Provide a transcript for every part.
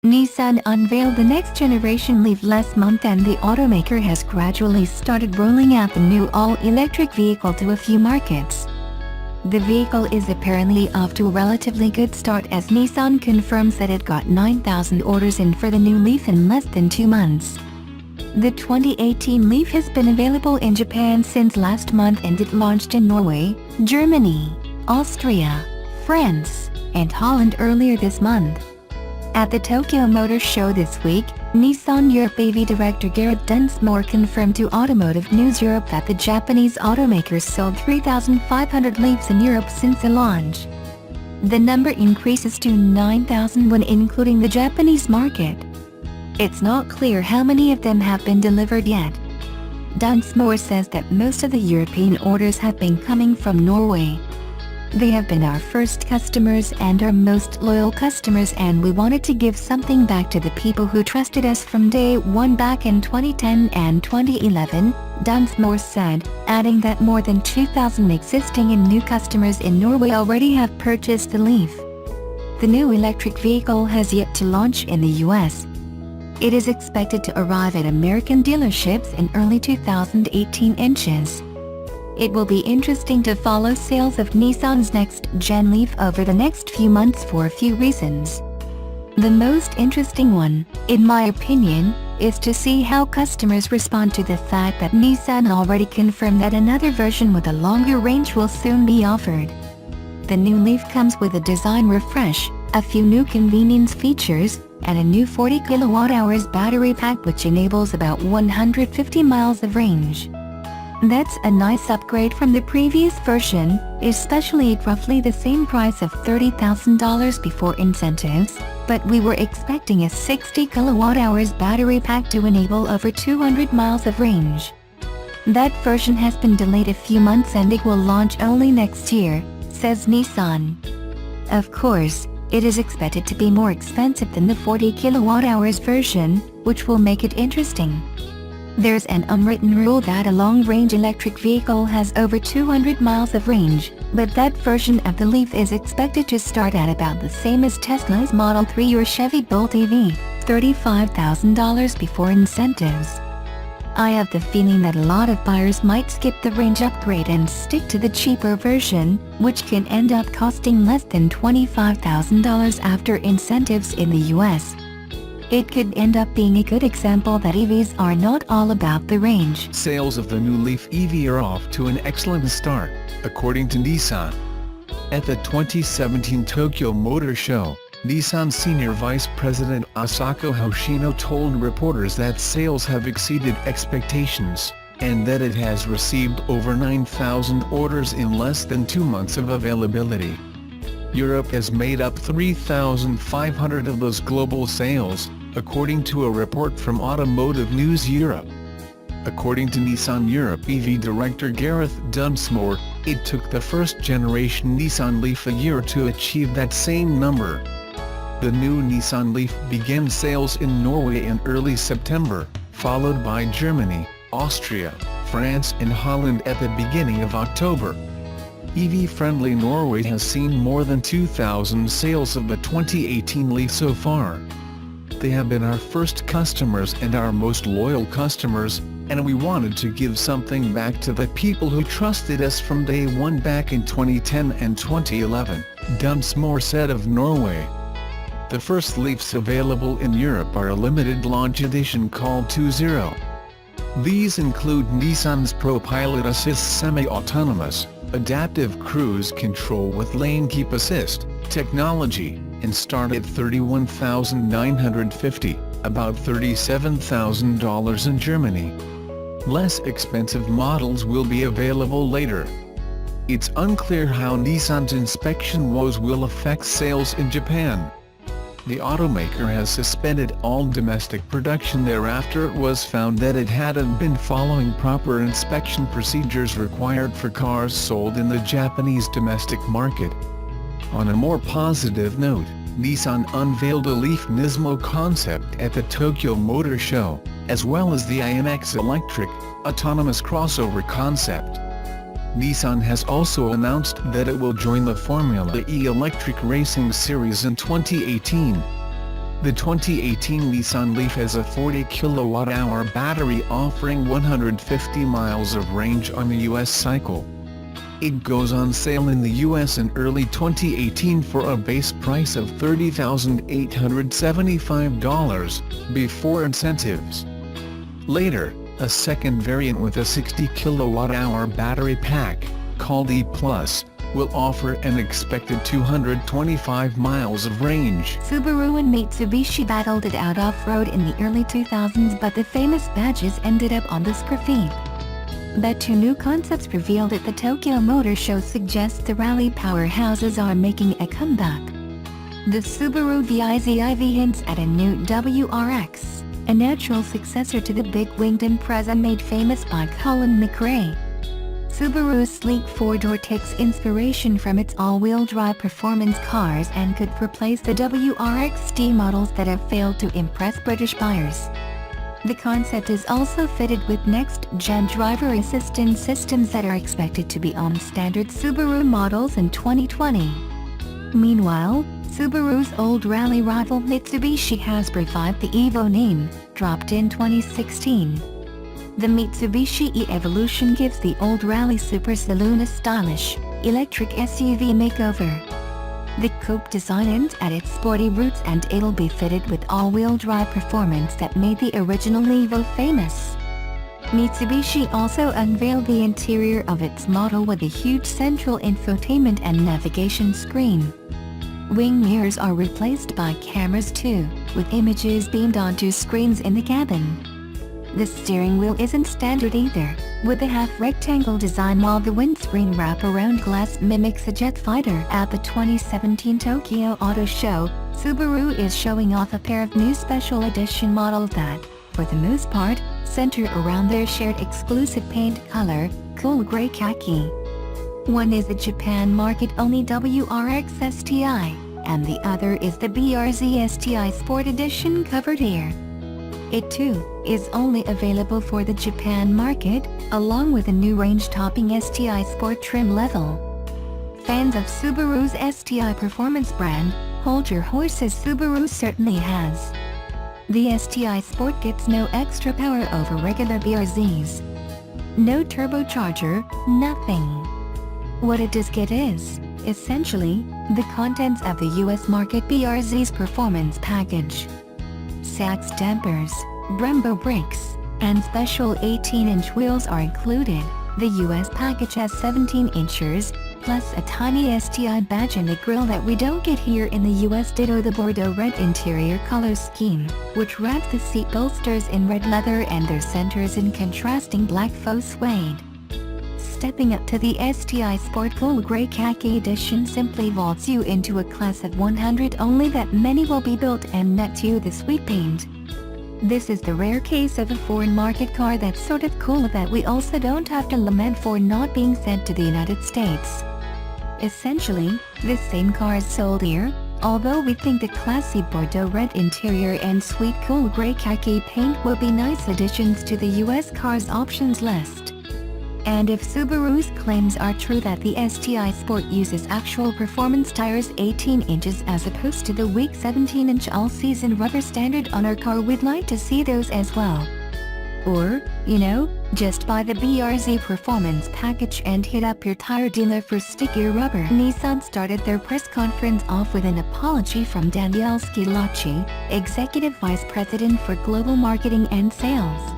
Nissan unveiled the next-generation Leaf last month, and the automaker has gradually started rolling out the new all-electric vehicle to a few markets. The vehicle is apparently off to a relatively good start, as Nissan confirms that it got 9,000 orders in for the new Leaf in less than 2 months. The 2018 Leaf has been available in Japan since last month, and it launched in Norway, Germany, Austria, France, and Holland earlier this month. At the Tokyo Motor Show this week, Nissan Europe AV Director Gerrit Dunsmore confirmed to Automotive News Europe that the Japanese automaker sold 3,500 Leafs in Europe since the launch. The number increases to 9,000 when including the Japanese market. It's not clear how many of them have been delivered yet. Dunsmore says that most of the European orders have been coming from Norway. They have been our first customers and our most loyal customers, and we wanted to give something back to the people who trusted us from day one back in 2010 and 2011, Dunsmore said, adding that more than 2,000 existing and new customers in Norway already have purchased the Leaf. The new electric vehicle has yet to launch in the US. It is expected to arrive at American dealerships in early 2018 inches. It will be interesting to follow sales of Nissan's next-gen Leaf over the next few months for a few reasons. The most interesting one, in my opinion, is to see how customers respond to the fact that Nissan already confirmed that another version with a longer range will soon be offered. The new Leaf comes with a design refresh, a few new convenience features, and a new 40 kWh battery pack which enables about 150 miles of range. That's a nice upgrade from the previous version, especially at roughly the same price of $30,000 before incentives, but we were expecting a 60 kWh battery pack to enable over 200 miles of range. That version has been delayed a few months and it will launch only next year, says Nissan. Of course, it is expected to be more expensive than the 40 kWh version, which will make it interesting. There's an unwritten rule that a long-range electric vehicle has over 200 miles of range, but that version of the Leaf is expected to start at about the same as Tesla's Model 3 or Chevy Bolt EV, $35,000 before incentives. I have the feeling that a lot of buyers might skip the range upgrade and stick to the cheaper version, which can end up costing less than $25,000 after incentives in the US. It could end up being a good example that EVs are not all about the range. Sales of the new Leaf EV are off to an excellent start, according to Nissan. At the 2017 Tokyo Motor Show, Nissan Senior Vice President Asako Hoshino told reporters that sales have exceeded expectations, and that it has received over 9,000 orders in less than 2 months of availability. Europe has made up 3,500 of those global sales, according to a report from Automotive News Europe. According to Nissan Europe EV Director Gerrit Dunsmore, it took the first-generation Nissan Leaf a year to achieve that same number. The new Nissan Leaf began sales in Norway in early September, followed by Germany, Austria, France and Holland at the beginning of October. EV-friendly Norway has seen more than 2,000 sales of the 2018 Leaf so far. They have been our first customers and our most loyal customers, and we wanted to give something back to the people who trusted us from day one back in 2010 and 2011, Dunsmore said of Norway. The first Leafs available in Europe are a limited launch edition called 2.0. These include Nissan's ProPilot Assist semi-autonomous, adaptive cruise control with lane keep assist technology, and start at $31,950, about $37,000 in Germany. Less expensive models will be available later. It's unclear how Nissan's inspection woes will affect sales in Japan. The automaker has suspended all domestic production thereafter it was found that it hadn't been following proper inspection procedures required for cars sold in the Japanese domestic market. On a more positive note, Nissan unveiled a Leaf Nismo concept at the Tokyo Motor Show, as well as the INX electric, autonomous crossover concept. Nissan has also announced that it will join the Formula E electric racing series in 2018. The 2018 Nissan Leaf has a 40 kWh battery offering 150 miles of range on the US cycle. It goes on sale in the US in early 2018 for a base price of $30,875, before incentives. Later, a second variant with a 60 kWh battery pack, called E+, will offer an expected 225 miles of range. Subaru and Mitsubishi battled it out off-road in the early 2000s, but the famous badges ended up on the scrapheap. The two new concepts revealed at the Tokyo Motor Show suggest the rally powerhouses are making a comeback. The Subaru VIZIV hints at a new WRX, a natural successor to the big-winged Impreza made famous by Colin McRae. Subaru's sleek four-door takes inspiration from its all-wheel drive performance cars and could replace the WRX-D models that have failed to impress British buyers. The concept is also fitted with next-gen driver assistance systems that are expected to be on standard Subaru models in 2020. Meanwhile, Subaru's old rally rival Mitsubishi has revived the Evo name, dropped in 2016. The Mitsubishi E-Evolution gives the old rally super saloon a stylish, electric SUV makeover. The coupe design ends at its sporty roots, and it'll be fitted with all-wheel drive performance that made the original Evo famous. Mitsubishi also unveiled the interior of its model with a huge central infotainment and navigation screen. Wing mirrors are replaced by cameras too, with images beamed onto screens in the cabin. The steering wheel isn't standard either, with a half-rectangle design, while the windscreen wraparound glass mimics a jet fighter. At the 2017 Tokyo Auto Show, Subaru is showing off a pair of new special edition models that, for the most part, center around their shared exclusive paint color, cool grey khaki. One is the Japan market-only WRX STI, and the other is the BRZ STI Sport Edition covered here. It too is only available for the Japan market, along with a new range-topping STI Sport trim level. Fans of Subaru's STI performance brand, hold your horses, Subaru certainly has. The STI Sport gets no extra power over regular BRZs. No turbocharger, nothing. What it does get is, essentially, the contents of the US market BRZ's performance package. Sachs dampers, Brembo brakes, and special 18-inch wheels are included. The US package has 17 inches, plus a tiny STI badge and a grille that we don't get here in the US. Ditto the Bordeaux red interior color scheme, which wraps the seat bolsters in red leather and their centers in contrasting black faux suede. Stepping up to the STI Sport Cool Grey Khaki Edition simply vaults you into a class of 100 only, that many will be built and nets you the sweet paint. This is the rare case of a foreign market car that's sort of cool that we also don't have to lament for not being sent to the United States. Essentially, this same car is sold here, although we think the classy Bordeaux red interior and sweet cool grey khaki paint will be nice additions to the US car's options list. And if Subaru's claims are true that the STI Sport uses actual performance tires 18 inches as opposed to the weak 17-inch all-season rubber standard on our car, we'd like to see those as well. Or, just buy the BRZ performance package and hit up your tire dealer for stickier rubber. Nissan started their press conference off with an apology from Daniele Schilacci, Executive Vice President for Global Marketing and Sales.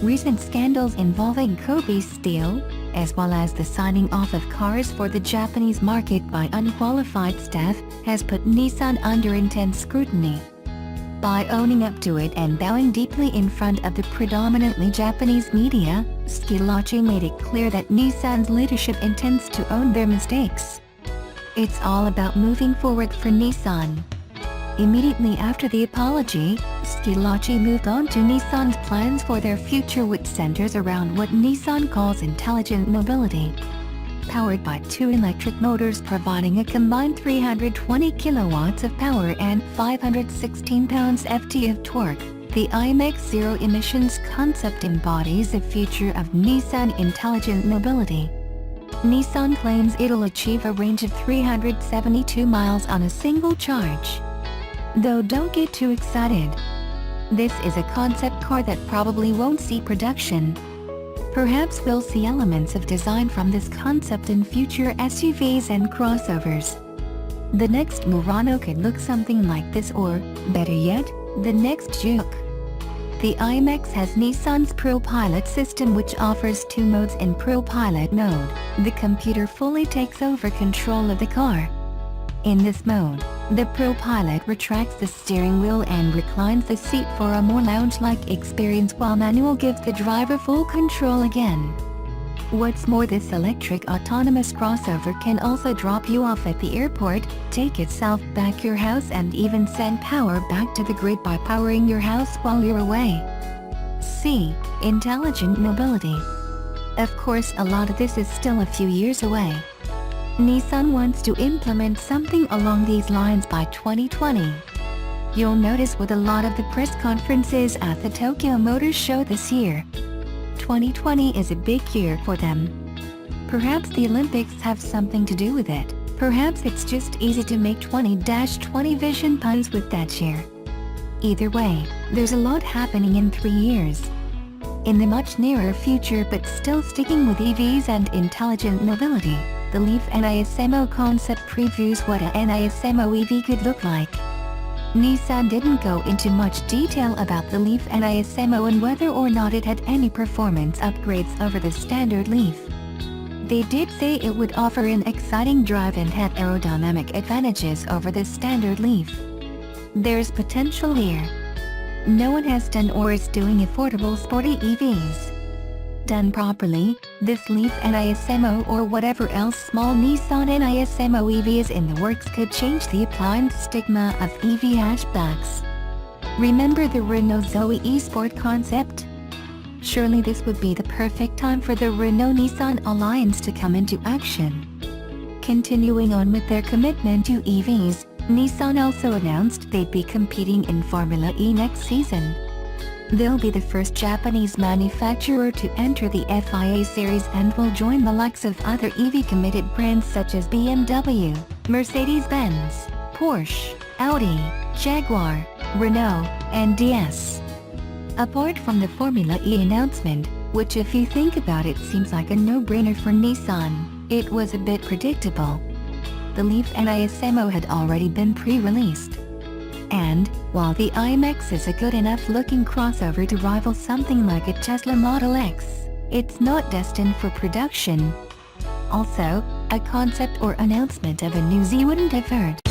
Recent scandals involving Kobe Steel, as well as the signing off of cars for the Japanese market by unqualified staff, has put Nissan under intense scrutiny. By owning up to it and bowing deeply in front of the predominantly Japanese media, Schilacci made it clear that Nissan's leadership intends to own their mistakes. It's all about moving forward for Nissan. Immediately after the apology, Schilacci moved on to Nissan's plans for their future, which centers around what Nissan calls intelligent mobility. Powered by two electric motors providing a combined 320 kilowatts of power and 516 pounds-ft of torque, the IMX Zero Emissions concept embodies the future of Nissan intelligent mobility. Nissan claims it'll achieve a range of 372 miles on a single charge. Though don't get too excited. This is a concept car that probably won't see production. Perhaps we'll see elements of design from this concept in future SUVs and crossovers. The next Murano could look something like this, or, better yet, the next Juke. The IMX has Nissan's ProPilot system, which offers two modes. In ProPilot mode, the computer fully takes over control of the car. In this mode, the ProPilot retracts the steering wheel and reclines the seat for a more lounge-like experience, while manual gives the driver full control again. What's more, this electric autonomous crossover can also drop you off at the airport, take itself back your house, and even send power back to the grid by powering your house while you're away. C. Intelligent mobility. Of course, a lot of this is still a few years away. Nissan wants to implement something along these lines by 2020. You'll notice with a lot of the press conferences at the Tokyo Motor Show this year. 2020 is a big year for them. Perhaps the Olympics have something to do with it. Perhaps it's just easy to make 20-20 vision puns with that year. Either way, there's a lot happening in 3 years. In the much nearer future, but still sticking with EVs and intelligent mobility, the Leaf Nismo concept previews what a Nismo EV could look like. Nissan didn't go into much detail about the Leaf Nismo and whether or not it had any performance upgrades over the standard Leaf. They did say it would offer an exciting drive and had aerodynamic advantages over the standard Leaf. There's potential here. No one has done or is doing affordable sporty EVs. Done properly, this Leaf Nismo or whatever else small Nissan Nismo EV is in the works could change the appliance stigma of EV hatchbacks. Remember the Renault Zoe eSport concept? Surely this would be the perfect time for the Renault-Nissan alliance to come into action. Continuing on with their commitment to EVs, Nissan also announced they'd be competing in Formula E next season. They'll be the first Japanese manufacturer to enter the FIA series and will join the likes of other EV-committed brands such as BMW, Mercedes-Benz, Porsche, Audi, Jaguar, Renault, and DS. Apart from the Formula E announcement, which if you think about it seems like a no-brainer for Nissan, it was a bit predictable. The Leaf Nismo had already been pre-released. And, while the IMX is a good enough looking crossover to rival something like a Tesla Model X, it's not destined for production. Also, a concept or announcement of a new Z wouldn't have hurt.